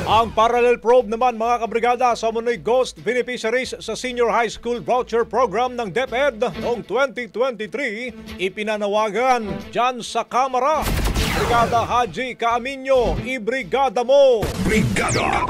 Ang parallel probe naman mga kabrigada sa umunoy ghost beneficiaries sa Senior High School Voucher Program ng DepEd noong 2023 ipinanawagan dyan sa Kamara. Brigada Haji Caaminyo, ibrigada mo! Brigada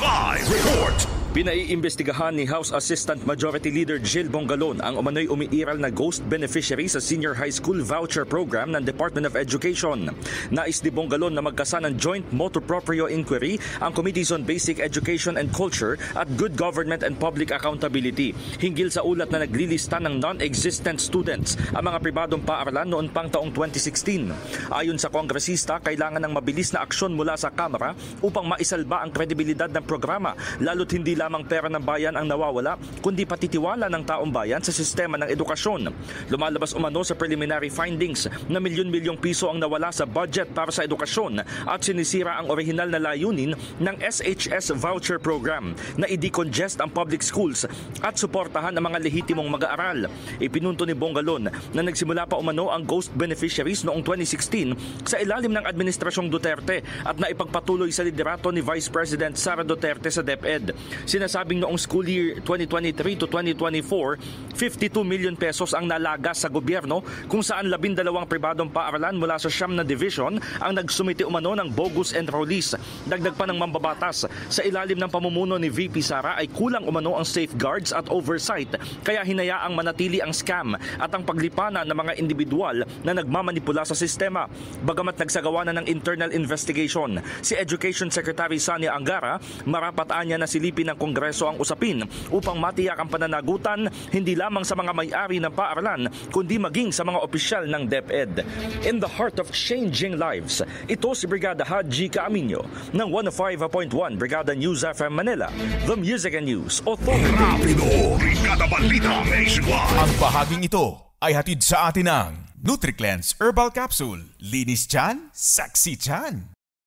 Live Report! Pinaiimbestigahan ni House Assistant Majority Leader Jill Bongalon ang umano'y umiiral na ghost beneficiary sa Senior High School Voucher Program ng Department of Education. Nais ni Bongalon na magkasa ng Joint Motu Proprio Inquiry ang Committees on Basic Education and Culture at Good Government and Public Accountability hinggil sa ulat na naglilista ng non-existent students ang mga pribadong paaralan noon pang taong 2016. Ayon sa kongresista, kailangan ng mabilis na aksyon mula sa Kamara upang maisalba ang kredibilidad ng programa, lalo't hindi lamang pera ng bayan ang nawawala, kundi pati tiwala ng taong bayan sa sistema ng edukasyon. Lumalabas umano sa preliminary findings na milyon-milyong piso ang nawala sa budget para sa edukasyon at sinisira ang orihinal na layunin ng SHS Voucher Program na i-decongest ang public schools at suportahan ang mga lehitimong mag-aaral. Ipinunto ni Bongalon na nagsimula pa umano ang ghost beneficiaries noong 2016 sa ilalim ng Administrasyong Duterte at naipagpatuloy sa liderato ni Vice President Sara Duterte sa DepEd. Sinasabing noong school year 2023 to 2024, 52 million pesos ang nalagas sa gobyerno kung saan 12 pribadong paaralan mula sa siyam na division ang nagsumiti umano ng bogus enrollees. Dagdag pa ng mambabatas, sa ilalim ng pamumuno ni VP Sara ay kulang umano ang safeguards at oversight kaya hinayaang manatili ang scam at ang paglipana ng mga individual na nagmamanipula sa sistema. Bagamat nagsagawa na ng internal investigation, si Education Secretary Sania Angara marapataan niya na silipin ng Kongreso ang usapin upang matiyak ang pananagutan hindi lamang sa mga may-ari ng paaralan kundi maging sa mga opisyal ng DepEd. In the heart of changing lives, ito si Brigada Haji Caaminyo ng 105.1 Brigada News FM Manila, The Music and News Authority. Rapido, Brigada Balita Nationwide. Ang bahaging ito ay hatid sa atin ng NutriCleanse Herbal Capsule. Linis tiyan, sexy tiyan.